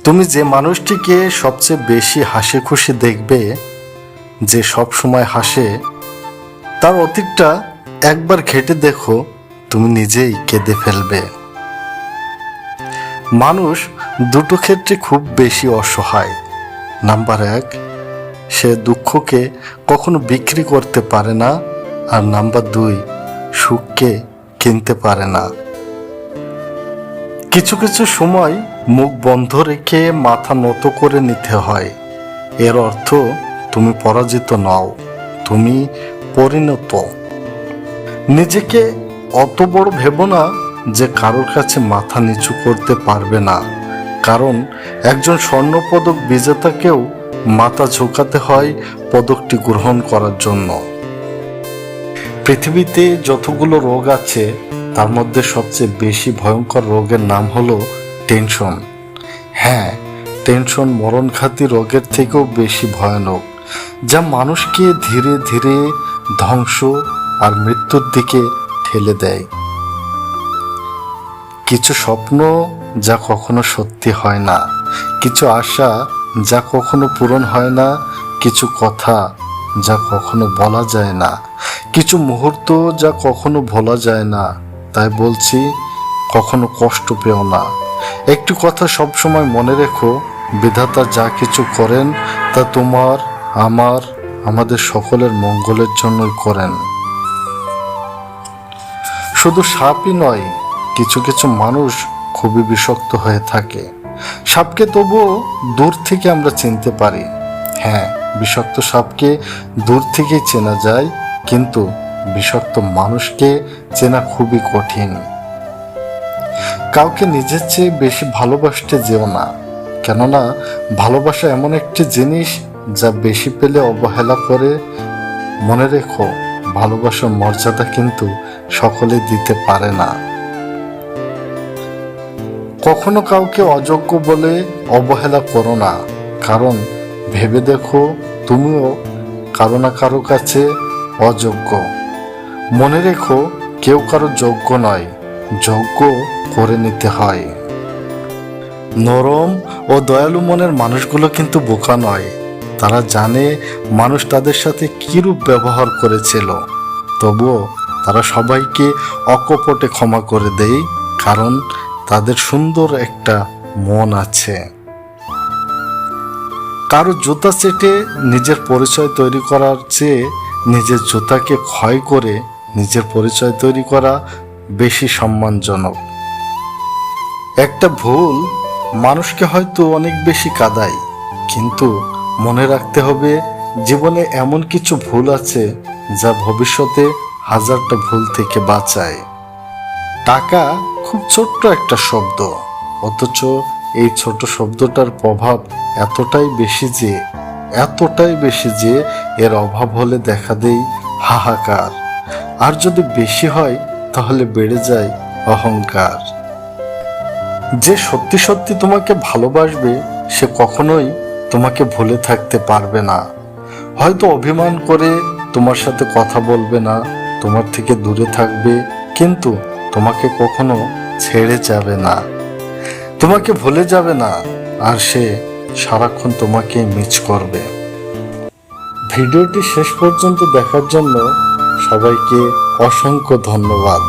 তুমি যে মানুষটিকে সবচেয়ে বেশি হাসি খুশি দেখবে, যে সব সময় হাসে, তার অতীতটা একবার ঘেঁটে দেখো, তুমি নিজেই কেঁদে ফেলবে। মানুষ দুটো ক্ষেত্রে খুব বেশি অসহায়। নাম্বার 1, সে দুঃখকে কখনো বিক্রি করতে পারে না, আর নাম্বার 2, সুখকে কিনতে পারে না। কিছু কিছু সময় মুখ বন্ধ রেখে মাথা নত করে নিতে হয়। এর অর্থ তুমি পরাজিত নও, তুমি পরিণত। নিজেকে অত বড় ভেবো না যে কারোর কাছে মাথা নিচু করতে পারবে না, কারণ একজন স্বর্ণপদক বিজেতাকেও মাথা ঝুঁকাতে হয় পদকটি গ্রহণ করার জন্য। পৃথিবীতে যতগুলো রোগ আছে, তার মধ্যে সবচেয়ে বেশি ভয়ঙ্কর রোগের নাম হলো টেনশন। হ্যাঁ, টেনশন মরণঘাতী রোগের থেকেও বেশি ভয়ানক, যা মানুষকে ধীরে ধীরে ধ্বংস আর মৃত্যুর দিকে ঠেলে দেয়। কিছু স্বপ্ন যা কখনো সত্যি হয় না, কিছু আশা যা কখনো পূরণ হয় না, কিছু কথা যা কখনো বলা যায় না, কিছু মুহূর্ত যা কখনো ভোলা যায় না। তাই বলছি, কখনো কষ্ট পেও না। একটি কথা সবসময় মনে রেখো, বিধাতা যা কিছু করেন তা তোমার, আমার, আমাদের সকলের মঙ্গলের জন্যই করেন। শুধু সাপই নয়, কিছু কিছু মানুষ খুবই বিষাক্ত হয়ে থাকে। সাপকে তবুও দূর থেকে আমরা চিনতে পারি। হ্যাঁ, বিষাক্ত সাপকে দূর থেকেই চেনা যায়, কিন্তু বিষাক্ত মানুষকে চেনা খুবই কঠিন। কাউকে নিজের চেয়ে বেশি ভালোবাসতে যেও না, কেননা ভালোবাসা এমন একটি জিনিস যা বেশি পেলে অবহেলা করে। মনে রেখো, ভালোবাসার মর্যাদা কিন্তু সকলে দিতে পারে না। কখনো কাউকে অযোগ্য বলে অবহেলা করো না, কারণ ভেবে দেখো, তুমিও কারো না কারো কাছে অযোগ্য। মনে রেখো, কেউ কারো যোগ্য নয়, যোগ্য করে নিতে হয়। নরম ও দয়ালু মনের মানুষগুলো কিন্তু বোকা নয়। তারা জানে মানুষ তাদের সাথে কিরূপ ব্যবহার করেছিল, তবুও তারা সবাইকে অকপটে ক্ষমা করে দেয়, কারণ তাদের সুন্দর একটা মন আছে। কারো জুতা চেটে নিজের পরিচয় তৈরি করার চেয়ে নিজের জুতাকে ক্ষয় করে নিজের পরিচয় তৈরি করা বেশি সম্মানজনক। একটা ভুল মানুষকে হয়তো অনেক বেশি কাঁদায়, কিন্তু মনে রাখতে হবে, জীবনে এমন কিছু ভুল আছে যা ভবিষ্যতে হাজারটা ভুল থেকে বাঁচায়। টাকা খুব ছোট্ট একটা শব্দ, অথচ এই ছোট শব্দটার প্রভাব এতটাই বেশি যে এর অভাব হলে দেখা দেয় হাহাকার, আর যদি বেশি হয় তাহলে বেড়ে যায় অহংকার। যে সত্যি সত্যি তোমাকে ভালোবাসবে, সে কখনোই তোমাকে ভুলে থাকতে পারবে না। হয়তো অভিমান করে তোমার সাথে কথা বলবে না, তোমার থেকে দূরে থাকবে, কিন্তু তোমাকে কখনো ছেড়ে যাবে না, তোমাকে ভুলে যাবে না, আর সে সারাক্ষণ তোমাকে মিস করবে। ভিডিওটি শেষ পর্যন্ত দেখার জন্য সবাইকে অসংখ্য ধন্যবাদ।